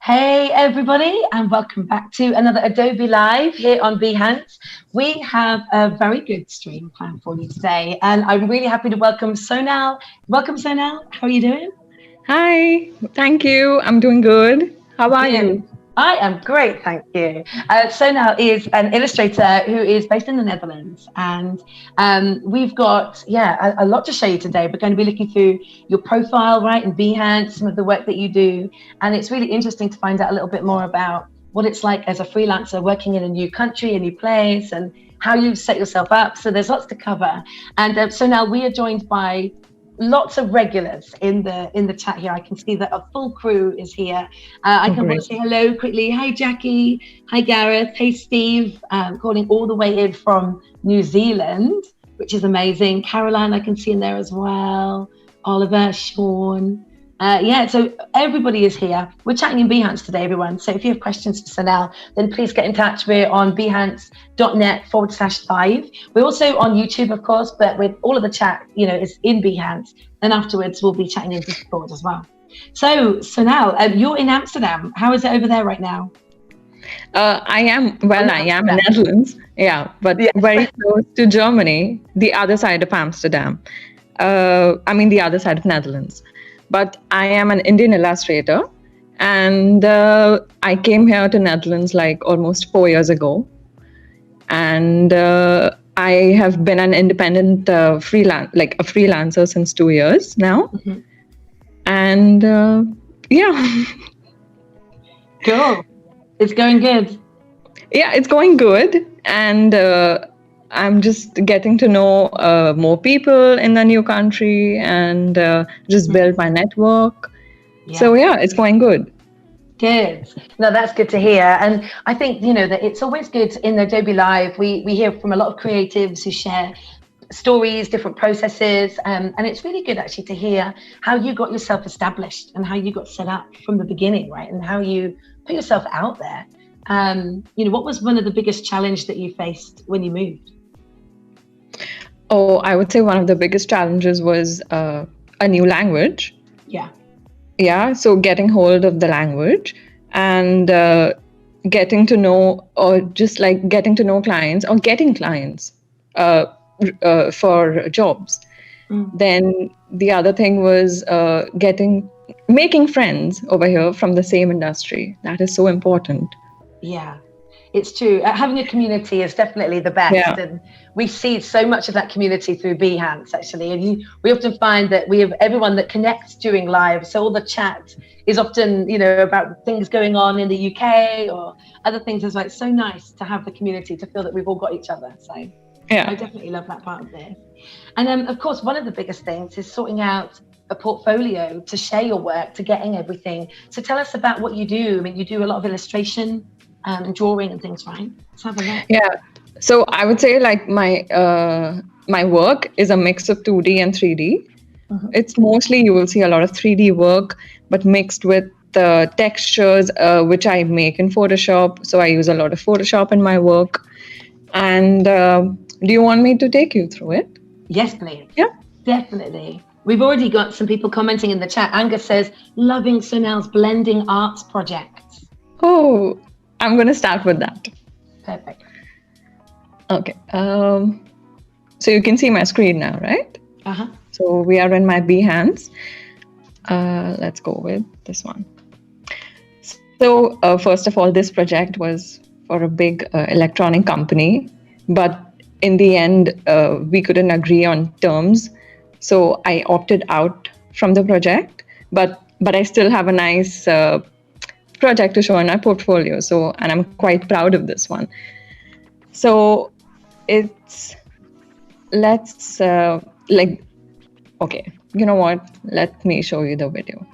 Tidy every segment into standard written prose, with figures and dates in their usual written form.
Hey everybody, and welcome back to another Adobe Live here on Behance. We have a very good stream planned for you today, and I'm really happy to welcome Sonal. Welcome, Sonal. How are you doing? Hi, thank you. I'm doing good. How are Good. you? I am great, thank you. Sonal is an illustrator who is based in the Netherlands, and we've got a lot to show you today. We're going to be looking through your profile, right, and Behance, some of the work that you do, and it's really interesting to find out a little bit more about what it's like as a freelancer working in a new country, a new place, and how you set yourself up. So there's lots to cover, and so now we are joined by lots of regulars in the chat here. I can see that a full crew is here. I Oh, can want great. to say hello quickly. Hi Jackie. Hi Gareth. Hey Steve. Calling all the way in from New Zealand, which is amazing. Caroline, I can see in there as well. Oliver, Sean. So everybody is here. We're chatting in Behance today, everyone. So if you have questions for Sonal, then please get in touch. We're on behance.net/live. We're also on YouTube, of course, but with all of the chat, is in Behance. And afterwards, we'll be chatting in Discord as well. So Sonal, you're in Amsterdam. How is it over there right now? I am in Amsterdam. Netherlands. Yeah, but Yes. very close to Germany, the other side of Amsterdam. The other side of Netherlands. But I am an Indian illustrator, and I came here to Netherlands like almost 4 years ago. And I have been an independent freelancer since 2 years now. Mhm. And yeah. Cool. It's going good. Yeah, it's going good. And I'm just getting to know more people in the new country and just build my network. Yeah. So yeah, it's going good. Good. No, that's good to hear. And I think, that it's always good in Adobe Live. We hear from a lot of creatives who share stories, different processes. And it's really good actually to hear how you got yourself established and how you got set up from the beginning, right? And how you put yourself out there. What was one of the biggest challenge that you faced when you moved? Oh, I would say one of the biggest challenges was a new language. Yeah. Yeah, so getting hold of the language and getting to know, or just like getting to know clients or getting clients for jobs. Then the other thing was making friends over here from the same industry. That is so important. Yeah, it's true. Having a community is definitely the best. Yeah. And we see so much of that community through Behance, actually. And we often find that we have everyone that connects during live. So all the chat is often, about things going on in the UK or other things as well. It's so nice to have the community, to feel that we've all got each other. So Yeah. I definitely love that part of this. And of course, one of the biggest things is sorting out a portfolio to share your work, to getting everything. So tell us about what you do. I mean, you do a lot of illustration and drawing and things, right? Let's have a look. Yeah. So I would say like my work is a mix of 2D and 3D. It's mostly, you will see a lot of 3D work, but mixed with the textures, which I make in Photoshop. So I use a lot of Photoshop in my work. And do you want me to take you through it? Yes, please. Yeah. Definitely. We've already got some people commenting in the chat. Angus says, loving Sonal's blending arts projects. Oh, I'm going to start with that. Perfect. Okay. So you can see my screen now, right? Uh-huh. So we are in my Behance. Let's go with this one. So first of all, this project was for a big electronic company, but in the end, we couldn't agree on terms. So I opted out from the project, but I still have a nice project to show in my portfolio. So, and I'm quite proud of this one. So okay, you know what? Let me show you the video.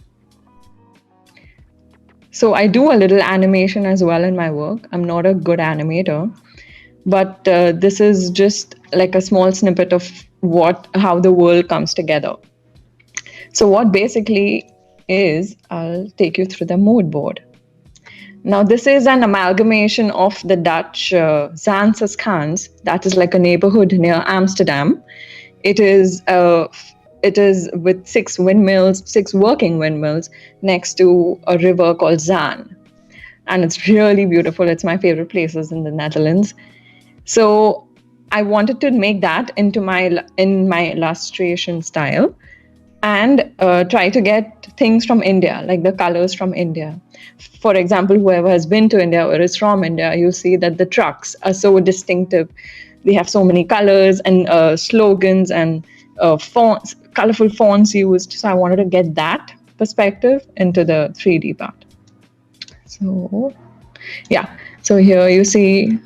So I do a little animation as well in my work. I'm not a good animator, but this is just like a small snippet of how the world comes together. So what basically is, I'll take you through the mood board. Now, this is an amalgamation of the Dutch Zaanse, that is like a neighborhood near Amsterdam. It is with 6 working windmills next to a river called Zaan. and it's really beautiful. It's my favorite places in the Netherlands. So I wanted to make that in my illustration style, and try to get things from India, like the colors from India. For example, whoever has been to India or is from India, you'll see that the trucks are so distinctive. They have so many colors and slogans and fonts, colorful fonts used. So I wanted to get that perspective into the 3D part. So yeah, so here you see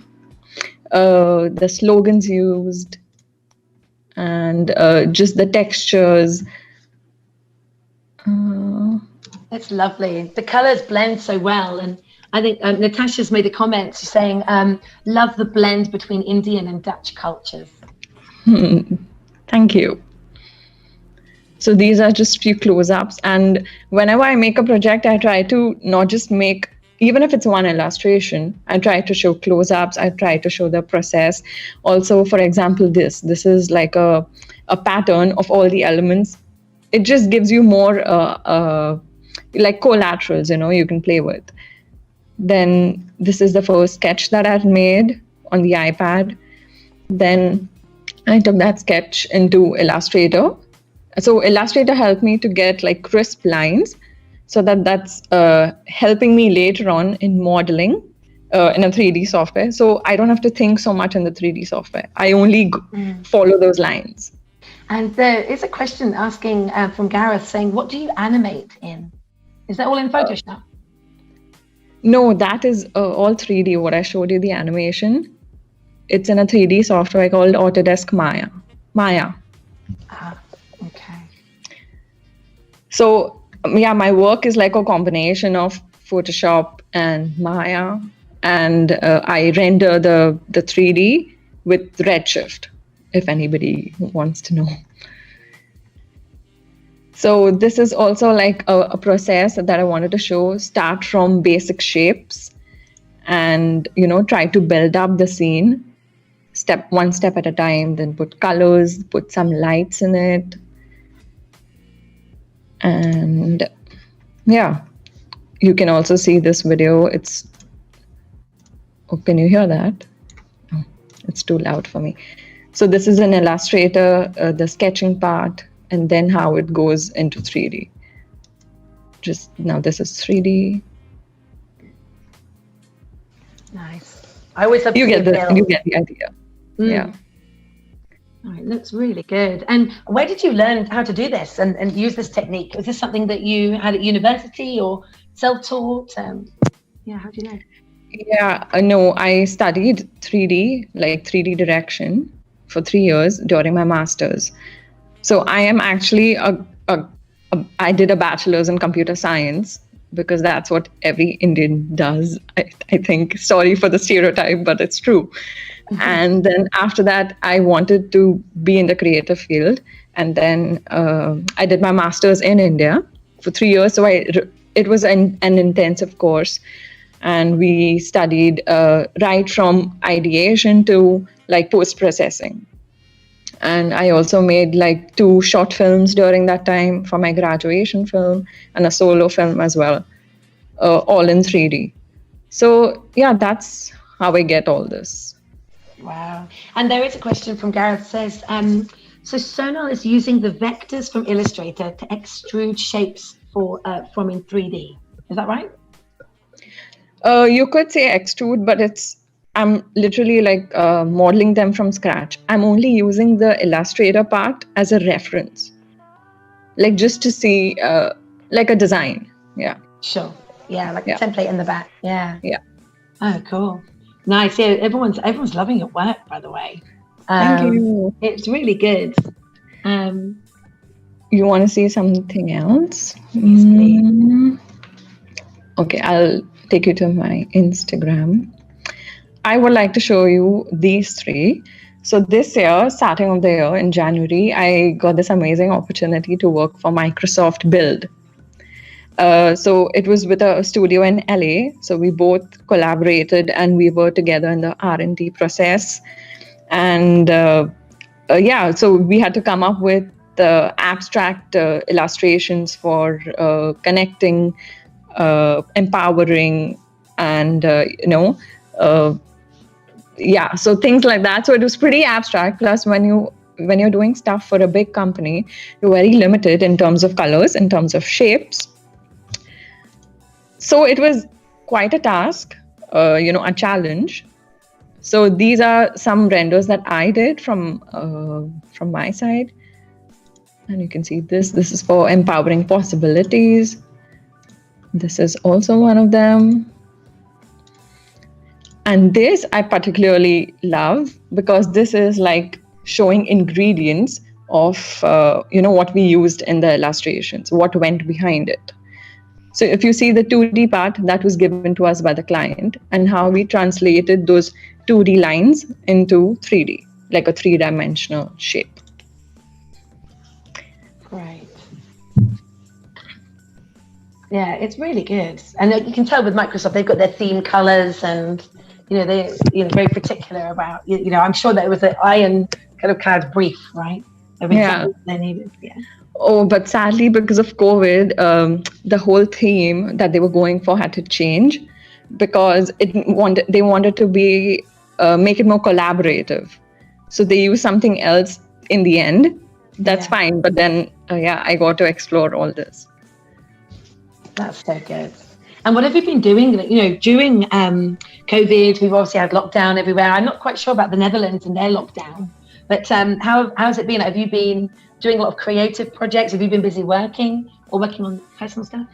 the slogans used and just the textures. It's lovely. The colors blend so well. And I think Natasha's made a comment saying, love the blend between Indian and Dutch cultures. Thank you. So these are just few close-ups. And whenever I make a project, I try to not just make, even if it's one illustration, I try to show close-ups. I try to show the process. Also, for example, this is like a pattern of all the elements. It just gives you more like collaterals, you can play with. Then this is the first sketch that I've made on the iPad. Then I took that sketch into Illustrator. So Illustrator helped me to get like crisp lines, so that's helping me later on in modeling in a 3D software. So I don't have to think so much in the 3D software. I only follow those lines. And there is a question asking from Gareth saying, what do you animate in? Is that all in Photoshop? No, that is all 3D. What I showed you, the animation, it's in a 3D software called Autodesk Maya. Okay. So yeah, my work is like a combination of Photoshop and Maya, and I render the 3D with Redshift, if anybody wants to know. So this is also like a process that I wanted to show. Start from basic shapes and, try to build up the scene one step at a time, then put colors, put some lights in it. And yeah, you can also see this video. Can you hear that? Oh, it's too loud for me. So this is an Illustrator, the sketching part, and then how it goes into 3D. Just now, this is 3D. Nice. I always have you get the idea. Yeah. Oh, it looks really good. And where did you learn how to do this and use this technique? Was this something that you had at university or self-taught? Yeah, how do you know? Yeah, no, I studied 3D, like 3D direction for 3 years during my master's. So I am actually I did a bachelor's in computer science because that's what every Indian does. I think, sorry for the stereotype, but it's true. And then after that, I wanted to be in the creative field. And then I did my master's in India for 3 years. So it was an intensive course. And we studied right from ideation to like post-processing. And I also made like 2 short films during that time for my graduation film and a solo film as well, all in 3D. So yeah, that's how I get all this. Wow. And there is a question from Gareth says, so Sonal is using the vectors from Illustrator to extrude shapes from in 3D. Is that right? You could say extrude, but I'm literally like modeling them from scratch. I'm only using the Illustrator part as a reference, like just to see like a design. Yeah. Sure. Yeah, like a template in the back. Yeah. Yeah. Oh, cool. Nice. Yeah, everyone's loving your work, by the way. Thank you. It's really good. You want to see something else? Yes, please. Okay, I'll take you to my Instagram. I would like to show you these 3. So this year, starting of the year in January, I got this amazing opportunity to work for Microsoft Build. So it was with a studio in LA. So we both collaborated and we were together in the R&D process. And so we had to come up with the abstract illustrations for connecting, empowering, and yeah, so things like that. So it was pretty abstract. Plus, when you're doing stuff for a big company, you're very limited in terms of colors, in terms of shapes. So it was quite a task, a challenge. So these are some renders that I did from my side. And you can see this is for empowering possibilities. This is also one of them. And this I particularly love because this is like showing ingredients of what we used in the illustrations, what went behind it. So if you see the 2D part, that was given to us by the client, and how we translated those 2D lines into 3D, like a 3-dimensional shape. Right. Yeah, it's really good. And you can tell with Microsoft, they've got their theme colors, and they're very particular about, I'm sure that it was an ironclad brief, right? Of exactly what they needed. Yeah. Oh, but sadly, because of COVID, the whole theme that they were going for had to change, because they wanted to be make it more collaborative. So they used something else in the end. That's fine. But then, I got to explore all this. That's so good. And what have you been doing? During COVID, we've obviously had lockdown everywhere. I'm not quite sure about the Netherlands and their lockdown, but how's it been? Have you been doing a lot of creative projects? Have you been busy working or working on personal stuff?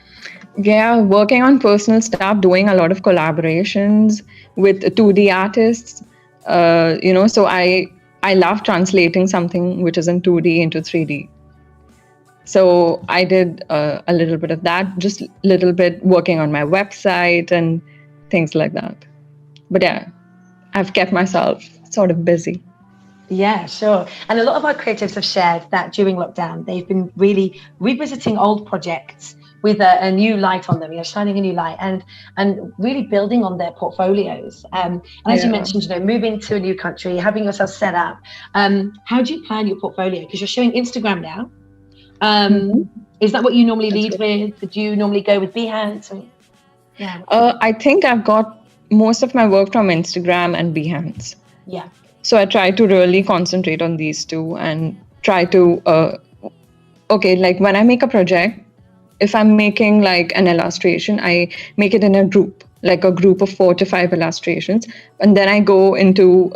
Yeah, working on personal stuff, doing a lot of collaborations with 2D artists. So I love translating something which is in 2D into 3D. So I did a little bit of that, just a little bit working on my website and things like that. But yeah, I've kept myself sort of busy. Yeah, sure. And a lot of our creatives have shared that during lockdown, they've been really revisiting old projects with a new light on them, shining a new light, and really building on their portfolios. And as you mentioned, moving to a new country, having yourself set up. How do you plan your portfolio? Because you're showing Instagram now. Is that what you normally lead with? Do you normally go with Behance? I think I've got most of my work from Instagram and Behance. Yeah. So I try to really concentrate on these two and try to, like when I make a project, if I'm making like an illustration, I make it in a group, like a group of 4 to 5 illustrations. And then I go into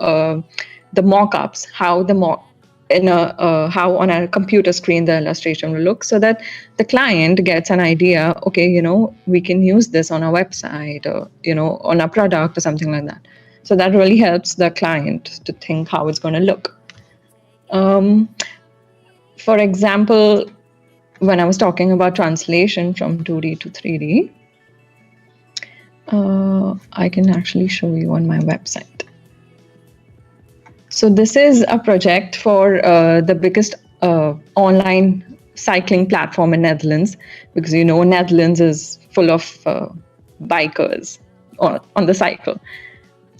the mock-ups, how on a computer screen the illustration will look, so that the client gets an idea, okay, we can use this on our website or, on a product or something like that. So that really helps the client to think how it's going to look. For example, when I was talking about translation from 2D to 3D, I can actually show you on my website. So this is a project for the biggest online cycling platform in Netherlands, because Netherlands is full of bikers on the cycle.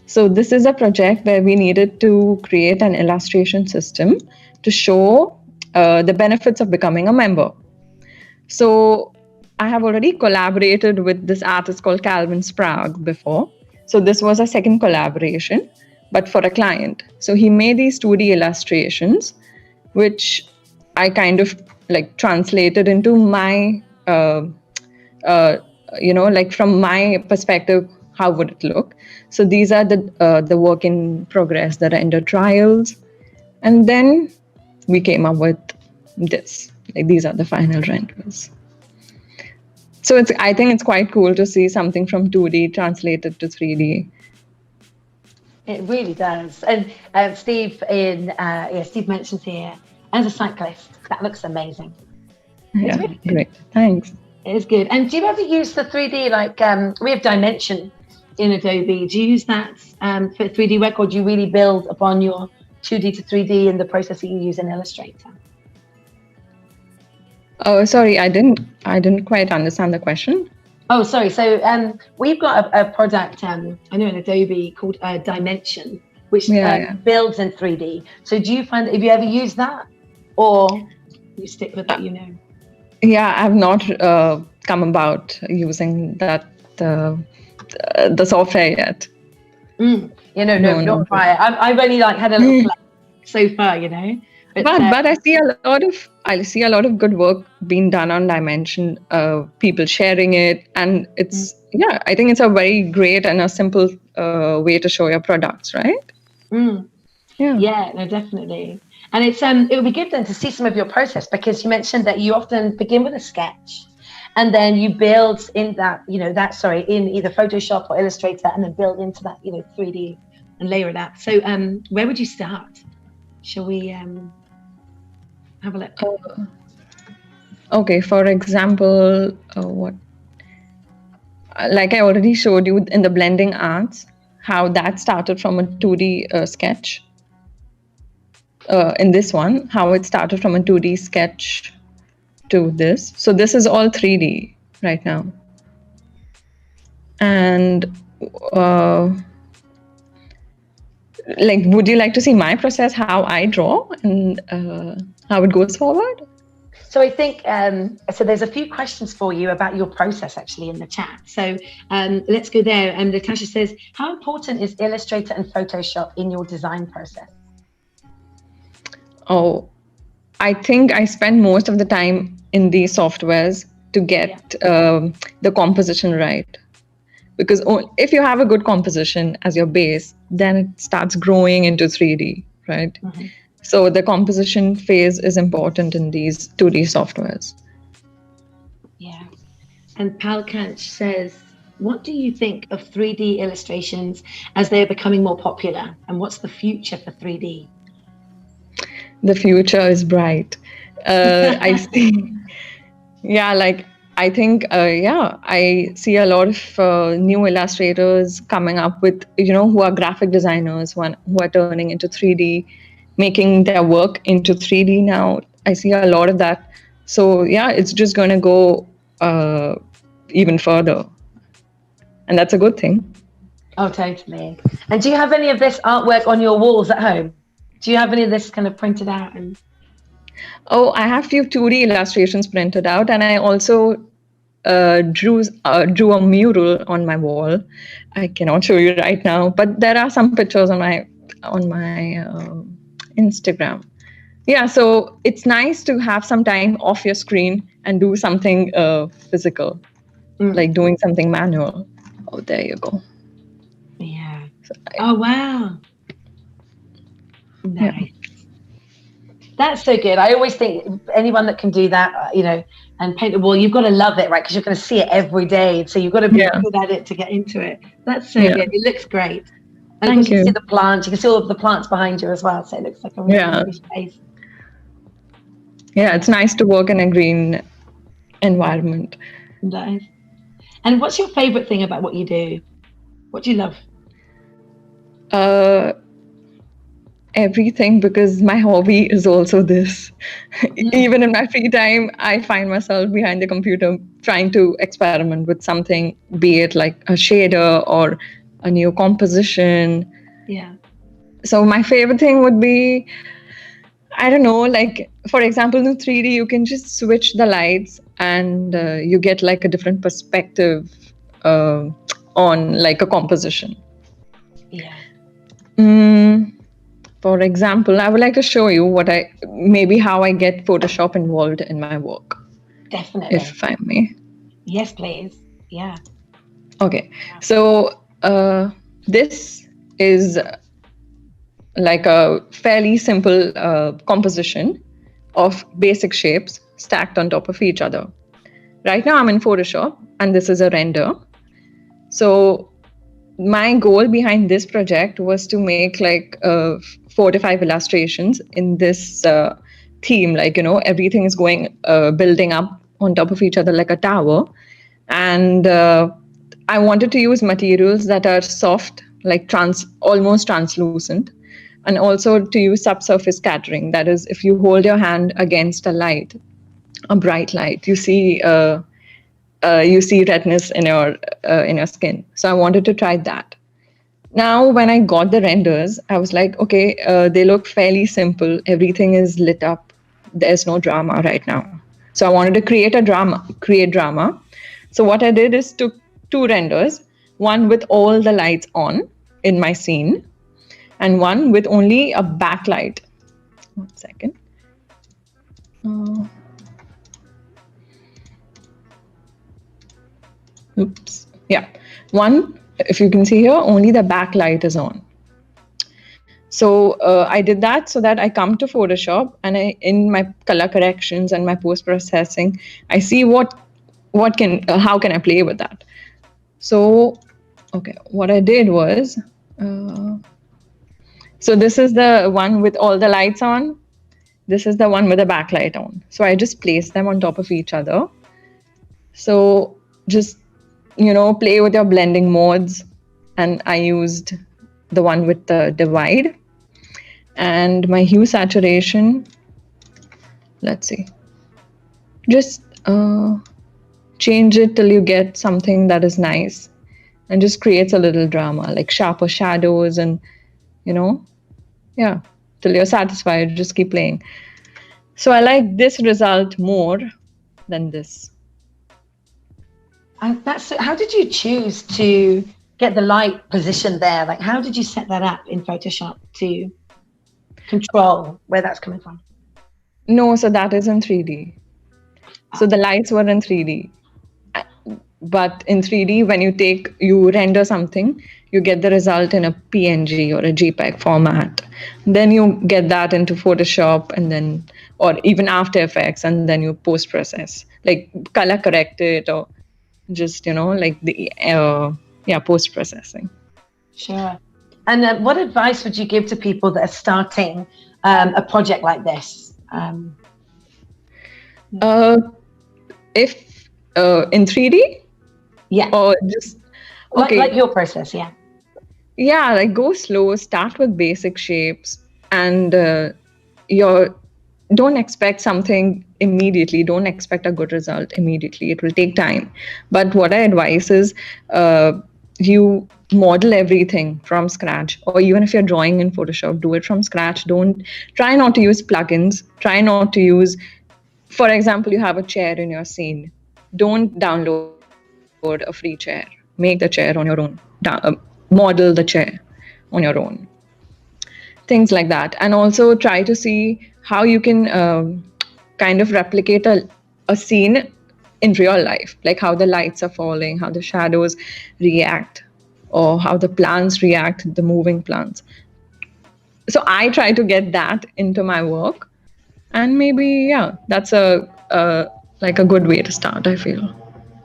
So this is a project where we needed to create an illustration system to show the benefits of becoming a member. So I have already collaborated with this artist called Calvin Sprague before. So this was a second collaboration, but for a client. So he made these 2D illustrations, which I kind of like translated into my, like from my perspective, how would it look? So these are the work in progress, the render trials. And then we came up with this. Like these are the final renders. So I think it's quite cool to see something from 2D translated to 3D. It really does. And Steve mentions here, as a cyclist, that looks amazing. Yeah, really great. Thanks. It is good. And do you ever use the 3D, like we have Dimension in Adobe? Do you use that for 3D work, or do you really build upon your 2D to 3D in the process that you use in Illustrator? Oh, sorry, I didn't quite understand the question. Oh, sorry. So we've got a product, I know in Adobe, called Dimension, which builds in 3D. So do you find, have you ever used that, or you stick with what you know? Yeah, I've not come about using that the software yet. Yeah, no, not quite. I've only like had a little play so far, you know. But I see a lot of good work being done on Dimension. People sharing it, and it's I think it's a very great and a simple way to show your products, right? Yeah, no, definitely. And it's it would be good then to see some of your process, because you mentioned that you often begin with a sketch, and then you build in that, in either Photoshop or Illustrator, and then build into that, 3D and layer it up. So where would you start? Shall we have a look? Okay, for example, what? Like I already showed you in the blending arts, how that started from a 2D sketch. In this one, how it started from a 2D sketch to this. So this is all 3D right now. And would you like to see my process, how I draw and how it goes forward? So I think, so there's a few questions for you about your process actually in the chat. So let's go there. Natasha says, how important is Illustrator and Photoshop in your design process? Oh, I think I spend most of the time in these softwares to get the composition right. Because if you have a good composition as your base, then it starts growing into 3D, right? So the composition phase is important in these 2D softwares. Yeah. And Palkanch says, what do you think of 3D illustrations as they're becoming more popular? And what's the future for 3D? The future is bright. I see. I think, I see a lot of new illustrators coming up with, who are graphic designers, who are turning into 3D, making their work into 3D now. I see a lot of that. So it's just going to go even further. And that's a good thing. Oh, totally. And do you have any of this artwork on your walls at home? Do you have any of this kind of printed out? Oh, I have a few 2D illustrations printed out, and I also drew a mural on my wall. I cannot show you right now, but there are some pictures on my Instagram. Yeah, so it's nice to have some time off your screen and do something physical, like doing something manual. Oh, there you go. Yeah. Oh, wow. Nice. Yeah. That's so good. I always think anyone that can do that, and paint a wall, you've got to love it, right? Because you're going to see it every day. So you've got to be good at it to get into it. That's so good. It looks great. And Thank you. You can see the plants. You can see all of the plants behind you as well. So it looks like a really nice space. Yeah, it's nice to work in a green environment. Nice. And what's your favorite thing about what you do? What do you love? Everything, because my hobby is also this. Even in my free time, I find myself behind the computer trying to experiment with something, be it like a shader or a new composition. Yeah. So my favorite thing would be, I don't know, like, for example, in 3D, you can just switch the lights and you get like a different perspective on like a composition. Yeah. For example, I would like to show you how I get Photoshop involved in my work. Definitely. If I may. Yes, please. Yeah. Okay. So this is like a fairly simple composition of basic shapes stacked on top of each other. Right now I'm in Photoshop and this is a render. So my goal behind this project was to make like 4 to 5 illustrations in this theme, like, everything is going building up on top of each other like a tower. And I wanted to use materials that are soft, like almost translucent, and also to use subsurface scattering. That is, if you hold your hand against a bright light, you see redness in your skin. So I wanted to try that. Now, when I got the renders, I was like, okay, they look fairly simple. Everything is lit up. There's no drama right now. So I wanted to create drama. So what I did is to two renders, one with all the lights on in my scene and one with only a backlight. 1 second. Oops. Yeah. One, if you can see here, only the backlight is on. So I did that so that I come to Photoshop and in my color corrections and my post processing, I see how can I play with that. So, okay, what I did was, so this is the one with all the lights on. This is the one with the backlight on. So I just placed them on top of each other. So just, play with your blending modes. And I used the one with the divide. And my hue saturation, let's see. Just change it till you get something that is nice and just creates a little drama, like sharper shadows and, till you're satisfied, just keep playing. So I like this result more than this. And how did you choose to get the light position there? Like, how did you set that up in Photoshop to control where that's coming from? No, so that is in 3D. So the lights were in 3D. But in 3D, when you render something, you get the result in a PNG or a JPEG format. Then you get that into Photoshop or even After Effects, and then you post process, like color correct it or just, like the, post processing. Sure. And what advice would you give to people that are starting a project like this? If in 3D? Yeah. Or just okay. Like your process, yeah. Yeah, like go slow, start with basic shapes, and don't expect something immediately. Don't expect a good result immediately. It will take time. But what I advise is you model everything from scratch, or even if you're drawing in Photoshop, do it from scratch. Try not to use plugins. Try not to use, for example, you have a chair in your scene. Don't download a free chair. Make the chair on your own. Model the chair on your own. Things like that. And also try to see how you can kind of replicate a scene in real life, like how the lights are falling, how the shadows react, or how the plants react, the moving plants. So I try to get that into my work, and maybe that's a good way to start, I feel.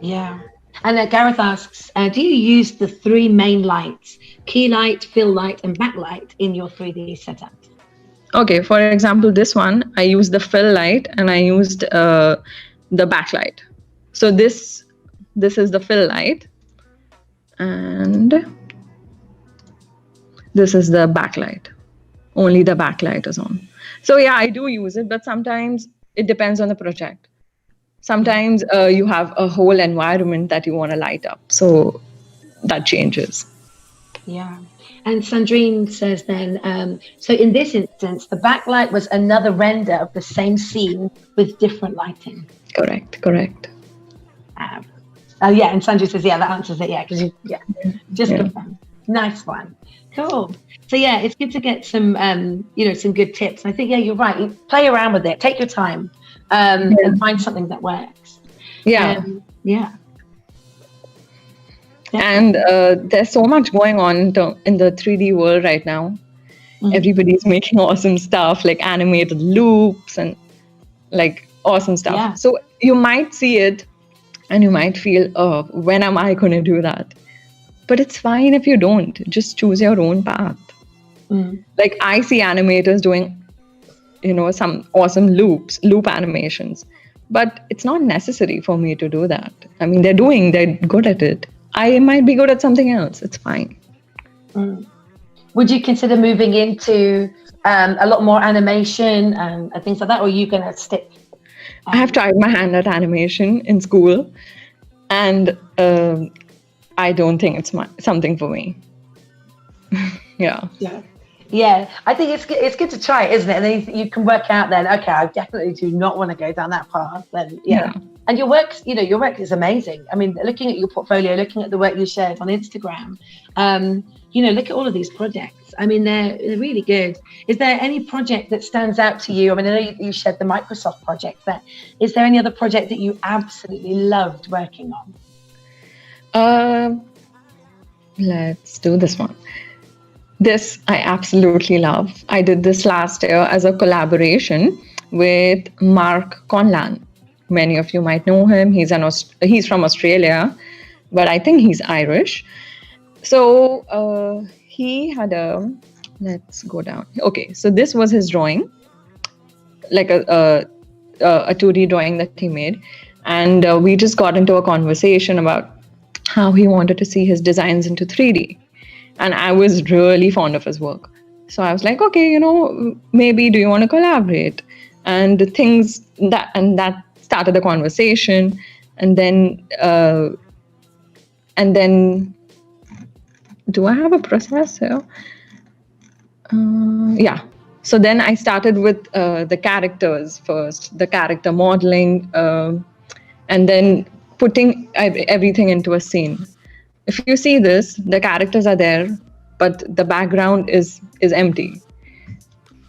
Yeah. And Gareth asks, do you use the three main lights, key light, fill light, and backlight in your 3D setup? Okay, for example, this one, I used the fill light and I used the backlight. So this is the fill light and this is the backlight. Only the backlight is on. So yeah, I do use it, but sometimes it depends on the project. Sometimes you have a whole environment that you want to light up. So that changes. Yeah. And Sandrine says then, so in this instance, the backlight was another render of the same scene with different lighting. Correct. And Sandrine says, that answers it. Yeah, because confirm. Nice one. Cool. So it's good to get some, some good tips. I think, you're right. You play around with it. Take your time. And find something that works. And there's so much going on in the 3D world right now. Mm-hmm. Everybody's making awesome stuff like animated loops and like awesome stuff. Yeah. So you might see it and you might feel, oh, when am I going to do that? But it's fine if you don't. Just choose your own path. Mm. Like I see animators doing some awesome loop animations, but it's not necessary for me to do that. I mean, they're good at it. I might be good at something else. It's fine. Mm. Would you consider moving into a lot more animation and things like that, or are you going to stick? I have tried my hand at animation in school, and I don't think it's something for me. Yeah. Yeah, I think it's good to try it, isn't it? And then you can work out then, okay, I definitely do not want to go down that path. Then And your work, your work is amazing. I mean, looking at your portfolio, looking at the work you shared on Instagram, look at all of these projects. I mean, they're really good. Is there any project that stands out to you? I mean, I know you shared the Microsoft project, but is there any other project that you absolutely loved working on? Let's do this one. This I absolutely love. I did this last year as a collaboration with Mark Conlan. Many of you might know him. He's from Australia, but I think he's Irish. So he had let's go down. Okay, so this was his drawing, like a 2D drawing that he made. And we just got into a conversation about how he wanted to see his designs into 3D. And I was really fond of his work. So I was like, okay, maybe do you want to collaborate? And that started the conversation. And then do I have a process here? Yeah. So then I started with the characters first, the character modeling, and then putting everything into a scene. If you see this, the characters are there, but the background is empty.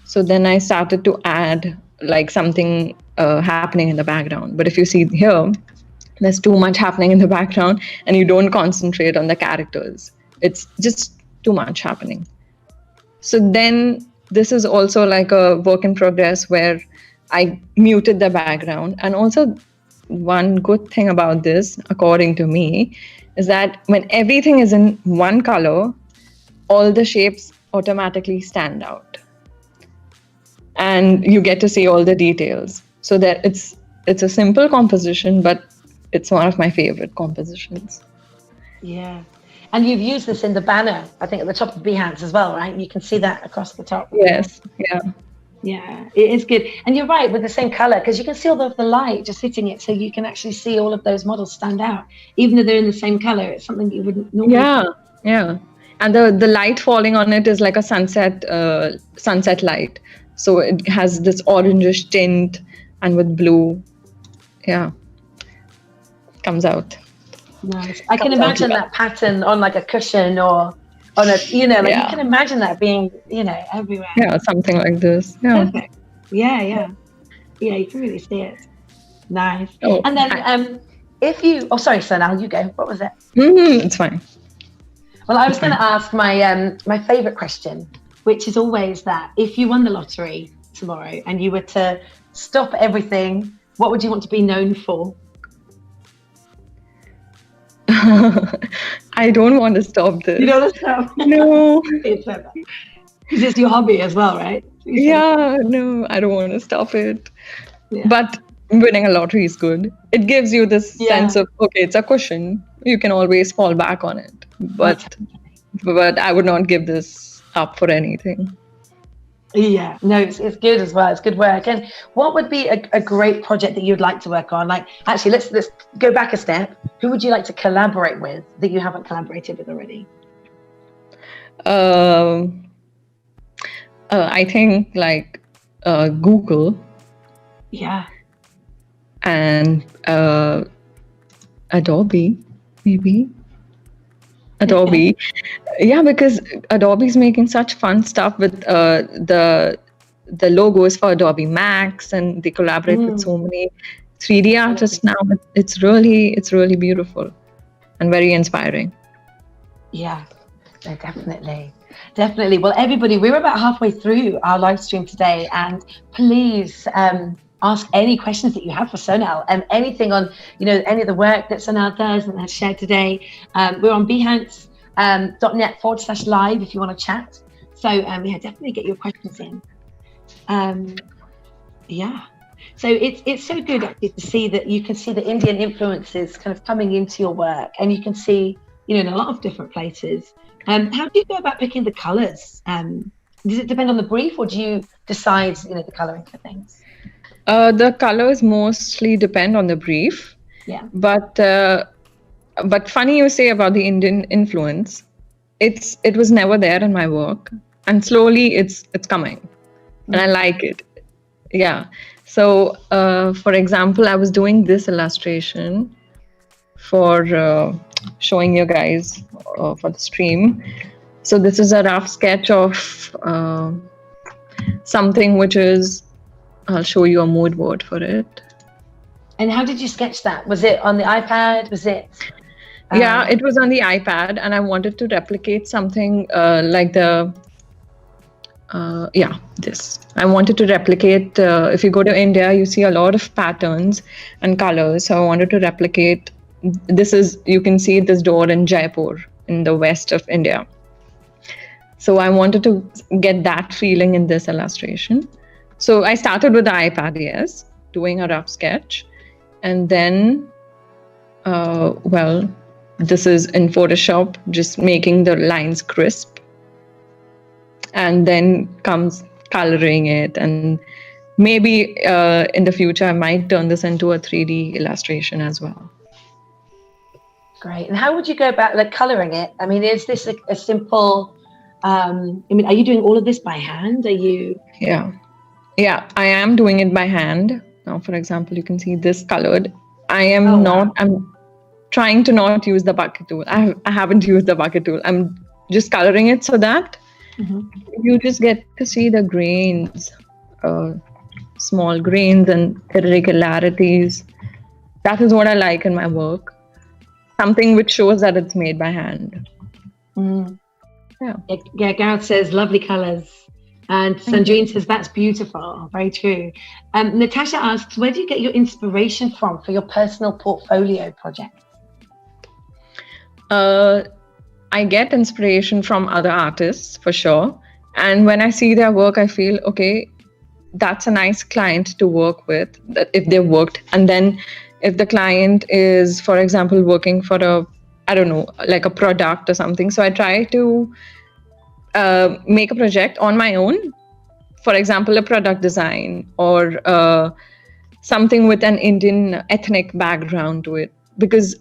So then I started to add like something happening in the background. But if you see here, there's too much happening in the background and you don't concentrate on the characters. It's just too much happening. So then this is also like a work in progress where I muted the background. And also one good thing about this, according to me, is that when everything is in one color, all the shapes automatically stand out. And you get to see all the details. So that it's a simple composition, but it's one of my favorite compositions. Yeah. And you've used this in the banner, I think, at the top of Behance as well, right? You can see that across the top. Yes. Yeah. Yeah, it is good. And you're right, with the same color, because you can see all of the light just hitting it, so you can actually see all of those models stand out, even though they're in the same color. It's something you wouldn't normally. Yeah. And the light falling on it is like a sunset light. So it has this orangish tint and with blue. Yeah. Comes out. Nice. I can imagine that pattern on like a cushion or on a, you can imagine that being, everywhere. Yeah, something like this. Yeah. Perfect. Yeah, you can really see it. Nice. Oh, and then sorry, Sonal, you go. What was it? It's fine. Well, I was going to ask my favorite question, which is always that if you won the lottery tomorrow and you were to stop everything, what would you want to be known for? I don't want to stop this. You don't want to stop? No. Because it's your hobby as well, right? No, I don't want to stop it. Yeah. But winning a lottery is good. It gives you this sense of, okay, it's a cushion. You can always fall back on it. But I would not give this up for anything. Yeah, no, it's good as well. It's good work. And what would be a great project that you'd like to work on? Like, actually, let's go back a step. Who would you like to collaborate with that you haven't collaborated with already? I think like Google. Yeah. And Adobe, maybe. Adobe. Yeah, because Adobe is making such fun stuff with the logos for Adobe Max, and they collaborate with so many 3D artists now. It's really beautiful and very inspiring. Yeah, no, definitely. Well, everybody, we're about halfway through our live stream today, and please ask any questions that you have for Sonal, and anything on, any of the work that Sonal does and has shared today. We're on behance.net/live if you want to chat. So definitely get your questions in. So it's so good actually to see that you can see the Indian influences kind of coming into your work, and you can see, in a lot of different places. How do you go about picking the colors? Does it depend on the brief, or do you decide, the coloring for things? The colors mostly depend on the brief. Yeah. But funny you say about the Indian influence. It was never there in my work, and slowly it's coming, and I like it. Yeah. So, for example, I was doing this illustration for showing you guys for the stream. So this is a rough sketch of something which is, I'll show you a mood board for it. And how did you sketch that? Was it on the iPad? Was it? Yeah, it was on the iPad, and I wanted to replicate something like the, this. I wanted to replicate, if you go to India, you see a lot of patterns and colors. So I wanted to replicate, this is, you can see this door in Jaipur in the west of India. So I wanted to get that feeling in this illustration. So I started with the iPad, yes, doing a rough sketch. And then, this is in Photoshop, just making the lines crisp. And then comes coloring it. And maybe in the future, I might turn this into a 3D illustration as well. Great. And how would you go about like coloring it? I mean, is this a simple, are you doing all of this by hand? Are you? Yeah, I am doing it by hand. Now, for example, you can see this colored. I'm trying to not use the bucket tool. I haven't used the bucket tool. I'm just coloring it so that you just get to see the grains, small grains and irregularities. That is what I like in my work. Something which shows that it's made by hand. Yeah, Gareth says lovely colors. And Sandrine says that's beautiful. Very true. Natasha asks, where do you get your inspiration from for your personal portfolio project? I get inspiration from other artists for sure. And when I see their work, I feel, okay, that's a nice client to work with, if they worked. And then if the client is, for example, working for like a product or something. So I try to make a project on my own. For example, a product design or something with an Indian ethnic background to it. Because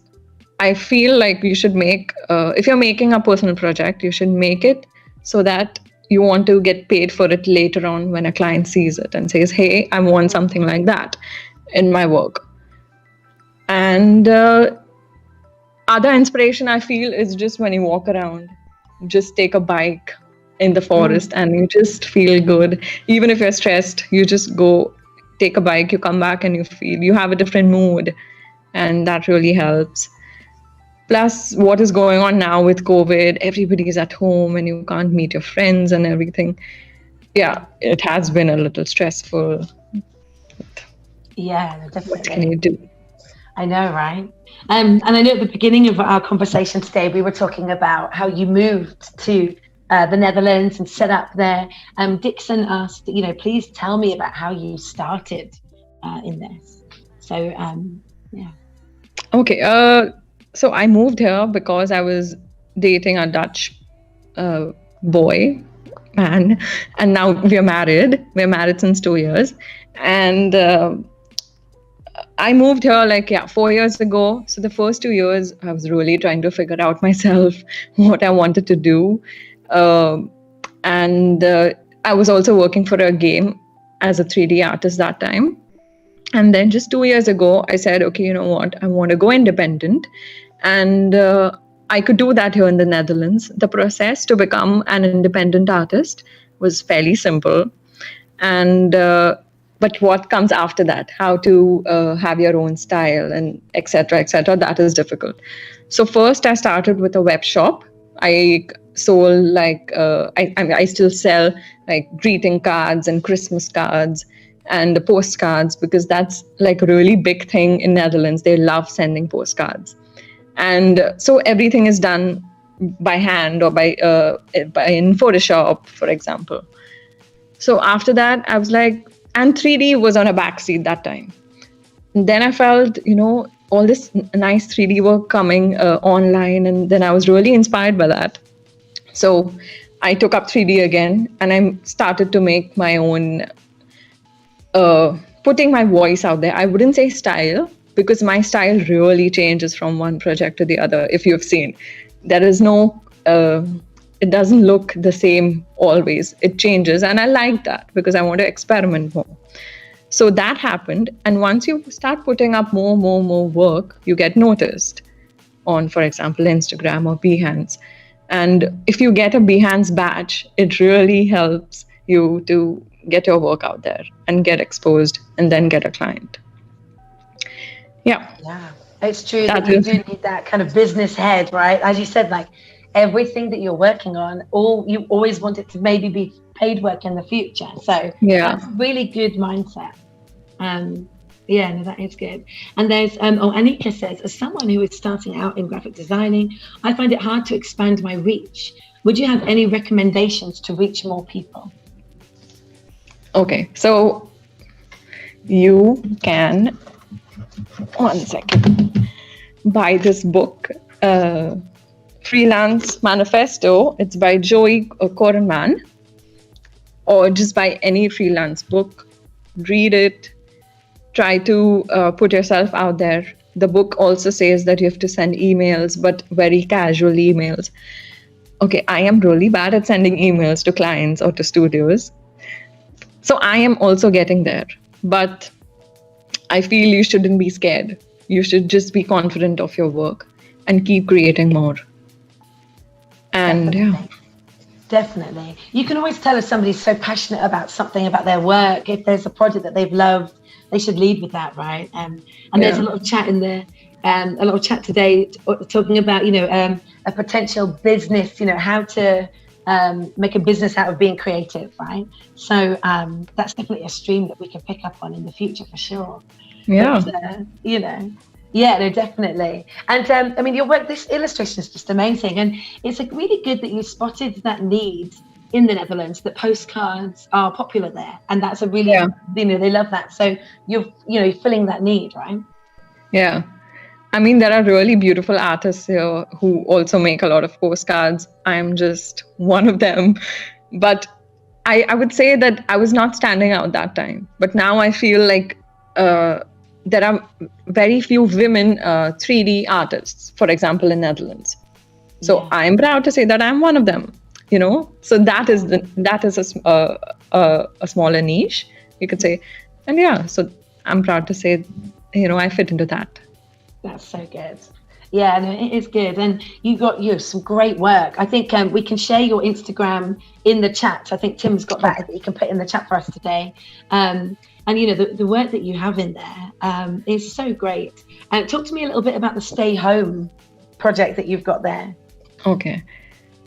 I feel like you should make, if you're making a personal project, you should make it so that you want to get paid for it later on when a client sees it and says, hey, I want something like that in my work. And other inspiration I feel is just when you walk around, just take a bike in the forest and you just feel good. Even if you're stressed, you just go take a bike, you come back and you have a different mood, and that really helps. Plus, what is going on now with COVID, everybody is at home and you can't meet your friends and everything. Yeah, it has been a little stressful. Yeah, definitely. What can you do? I know, right? And I know at the beginning of our conversation today, we were talking about how you moved to the Netherlands and set up there. Dixon asked, please tell me about how you started in this. So, yeah. Okay. So I moved here because I was dating a Dutch man, and now we're married. We're married since 2 years. And I moved here 4 years ago. So the first 2 years, I was really trying to figure out myself what I wanted to do. And I was also working for a game as a 3D artist that time. And then just 2 years ago, I said, okay, you know what? I want to go independent. And I could do that here in the Netherlands. The process to become an independent artist was fairly simple. And but what comes after that, how to have your own style and et cetera, that is difficult. So first I started with a web shop. I sold I still sell like greeting cards and Christmas cards and the postcards, because that's like a really big thing in Netherlands. They love sending postcards. And so everything is done by hand or by in Photoshop, for example. So after that, I was like, and 3D was on a backseat that time. And then I felt, all this nice 3D work coming online. And then I was really inspired by that. So I took up 3D again and I started to make my own, putting my voice out there. I wouldn't say style, because my style really changes from one project to the other. If you've seen, there is no, it doesn't look the same always. It changes. And I like that because I want to experiment more. So that happened. And once you start putting up more work, you get noticed on, for example, Instagram or Behance. And if you get a Behance badge, it really helps you to get your work out there and get exposed and then get a client. Yeah. Yeah, it's true that That you is, do need that kind of business head, right? As you said, like everything that you're working on, all you always want it to maybe be paid work in the future. So yeah. that's really good mindset. Yeah, no, that is good. And there's Anika says, as someone who is starting out in graphic designing, I find it hard to expand my reach. Would you have any recommendations to reach more people? Okay, so you can, one second, buy this book, Freelance Manifesto. It's by Joey Korenman, or just buy any freelance book, read it, try to put yourself out there. The book also says that you have to send emails, but very casual emails. Okay, I am really bad at sending emails to clients or to studios. So I am also getting there. But I feel you shouldn't be scared. You should just be confident of your work and keep creating more. And Definitely. You can always tell if somebody's so passionate about something, about their work. If there's a project that they've loved, they should lead with that, right? And there's a lot of chat in there, a lot of chat today talking about, a potential business, how to make a business out of being creative, right? So that's definitely a stream that we can pick up on in the future for sure. Yeah. But, yeah, no, definitely. And your work, this illustration is just amazing. And it's really good that you spotted that need in the Netherlands, that postcards are popular there. And that's a really, they love that. So you're filling that need, right? Yeah. I mean, there are really beautiful artists here who also make a lot of postcards. I'm just one of them. But I would say that I was not standing out that time. But now I feel like there are very few women 3D artists, for example, in Netherlands. So I'm proud to say that I'm one of them. So that is a smaller niche, you could say. And so I'm proud to say, I fit into that. That's so good. Yeah, no, it is good. And you have some great work. I think we can share your Instagram in the chat. I think Tim's got that you can put in the chat for us today. And the work that you have in there is so great. And talk to me a little bit about the Stay Home project that you've got there. Okay.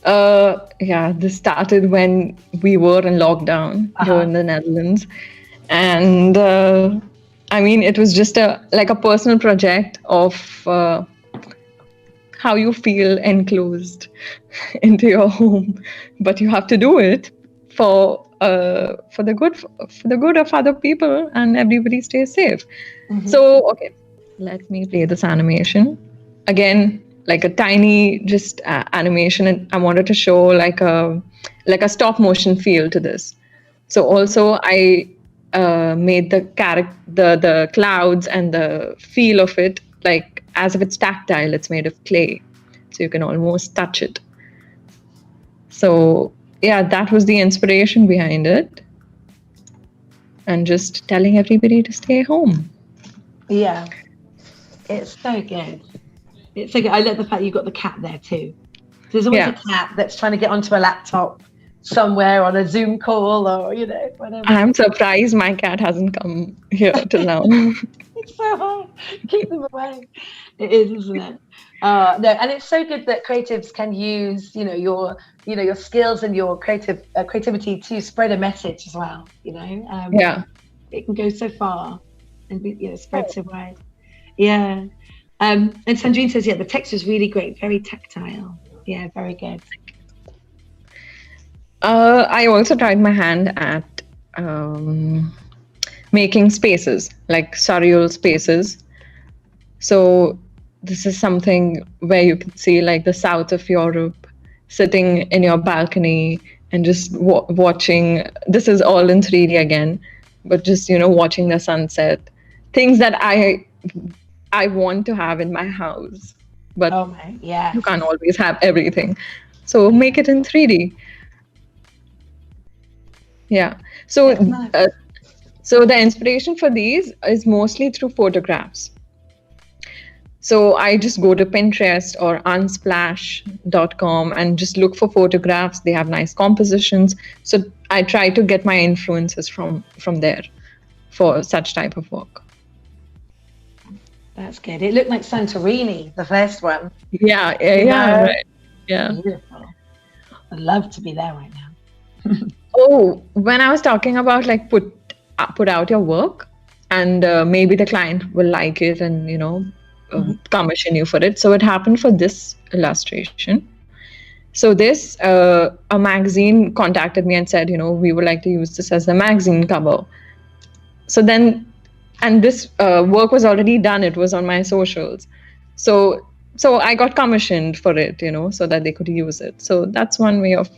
This started when we were in lockdown here in the Netherlands. And it was just a personal project of how you feel enclosed into your home, but you have to do it for the good of other people, and everybody stays safe. Mm-hmm. So okay, let me play this animation again, like a tiny just animation, and I wanted to show like a stop motion feel to this. So also I made the clouds and the feel of it like as if it's tactile. It's made of clay, so you can almost touch it. So that was the inspiration behind it, and just telling everybody to stay home. Yeah, it's so good. It's so good. I love the fact you've got the cat there too. There's always a cat that's trying to get onto a laptop somewhere on a Zoom call or whatever. I'm surprised my cat hasn't come here till now. It's so hard. Keep them away. It is, isn't it? No, and it's so good that creatives can use your skills and your creativity to spread a message as well. It can go so far and be spread so wide. Yeah. And Sandrine says, the text is really great, very tactile. Yeah, very good. I also tried my hand at making spaces, like surreal spaces. So this is something where you can see like the south of Europe, sitting in your balcony and just watching. This is all in 3D again, but just watching the sunset. Things that I want to have in my house, but you can't always have everything. So make it in 3D. Yeah. So So the inspiration for these is mostly through photographs. So I just go to Pinterest or unsplash.com and just look for photographs. They have nice compositions. So I try to get my influences from there for such type of work. That's good. It looked like Santorini, the first one. Yeah, right. Yeah. Beautiful. I'd love to be there right now. Oh, when I was talking about like put out your work and maybe the client will like it and commission you for it. So it happened for this illustration. So this a magazine contacted me and said, we would like to use this as a magazine cover. So then, and this work was already done. It was on my socials. So I got commissioned for it, so that they could use it. So that's one way of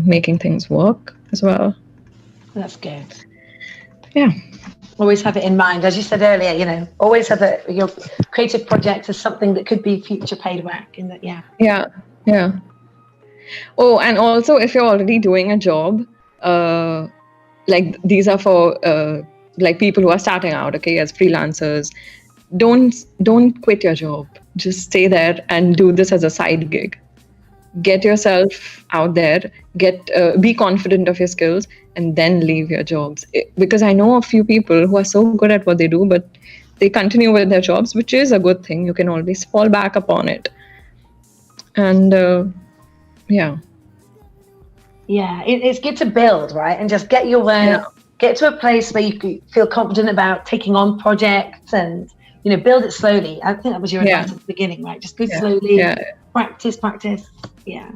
making things work as well. That's good. Yeah. Always have it in mind, as you said earlier. Always have your creative project as something that could be future paid work. In that, yeah. Oh, and also if you're already doing a job, like these are for like people who are starting out, okay, as freelancers. Don't quit your job. Just stay there and do this as a side gig. Get yourself out there, be confident of your skills, and then leave your jobs. Because I know a few people who are so good at what they do, but they continue with their jobs, which is a good thing. You can always fall back upon it. And it's good to build, right? And just get your work, get to a place where you feel confident about taking on projects and, build it slowly. I think that was your advice at the beginning, right? Just go slowly, practice. Yeah.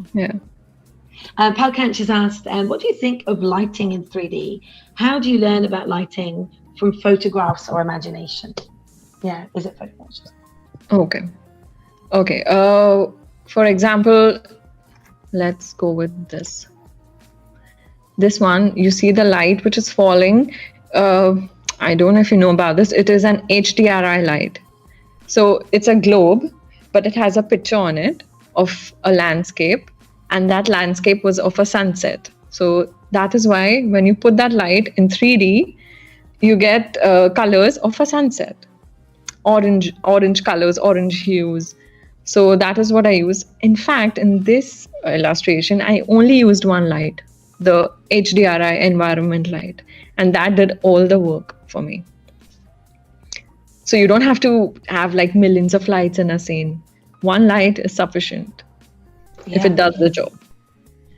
Palkanch has asked, what do you think of lighting in 3D? How do you learn about lighting from photographs or imagination? Yeah, is it photographs? Okay. For example, let's go with this. This one, you see the light which is falling. I don't know if you know about this. It is an HDRI light. So it's a globe, but it has a picture on it of a landscape. And that landscape was of a sunset. So that is why when you put that light in 3D, you get colors of a sunset. Orange colors, orange hues. So that is what I use. In fact, in this illustration, I only used one light, the HDRI environment light. And that did all the work for me. So you don't have to have like millions of lights in a scene. One light is sufficient if it does the job.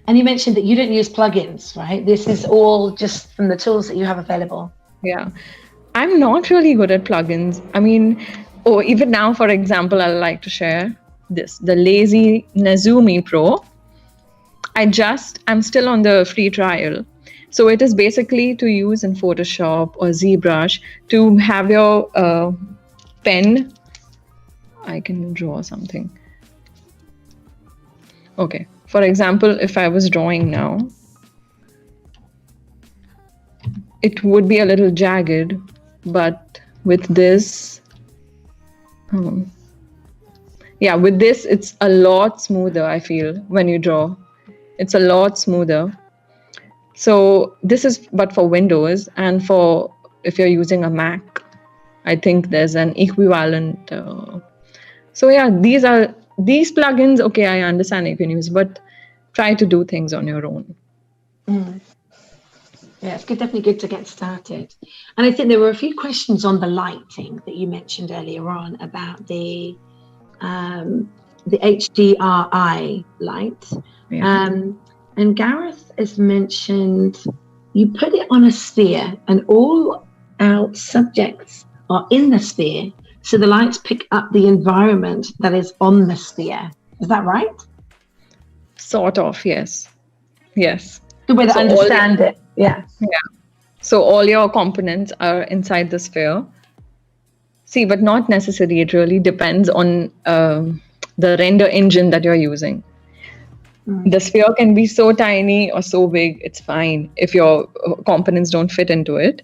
And you mentioned that you don't use plugins, right? This is all just from the tools that you have available. Yeah. I'm not really good at plugins. I mean, even now, for example, I'd like to share this, the Lazy Nezumi Pro. I'm still on the free trial. So it is basically to use in Photoshop or ZBrush to have your pen. I can draw something. Okay. For example, if I was drawing now, it would be a little jagged, but with this, with this, it's a lot smoother, I feel, when you draw. It's a lot smoother. So this is but for Windows, and for if you're using a Mac, I think there's an equivalent. These plugins, okay, I understand you can use, but try to do things on your own. Yeah, it's definitely good to get started. And I think there were a few questions on the lighting that you mentioned earlier on about the HDRI light. Yeah. And Gareth has mentioned you put it on a sphere and all our subjects are in the sphere. So the lights pick up the environment that is on the sphere. Is that right? Sort of, yes. Yes. Good way to understand it. Yeah. So all your components are inside the sphere. See, but not necessarily. It really depends on the render engine that you're using. The sphere can be so tiny or so big, it's fine if your components don't fit into it.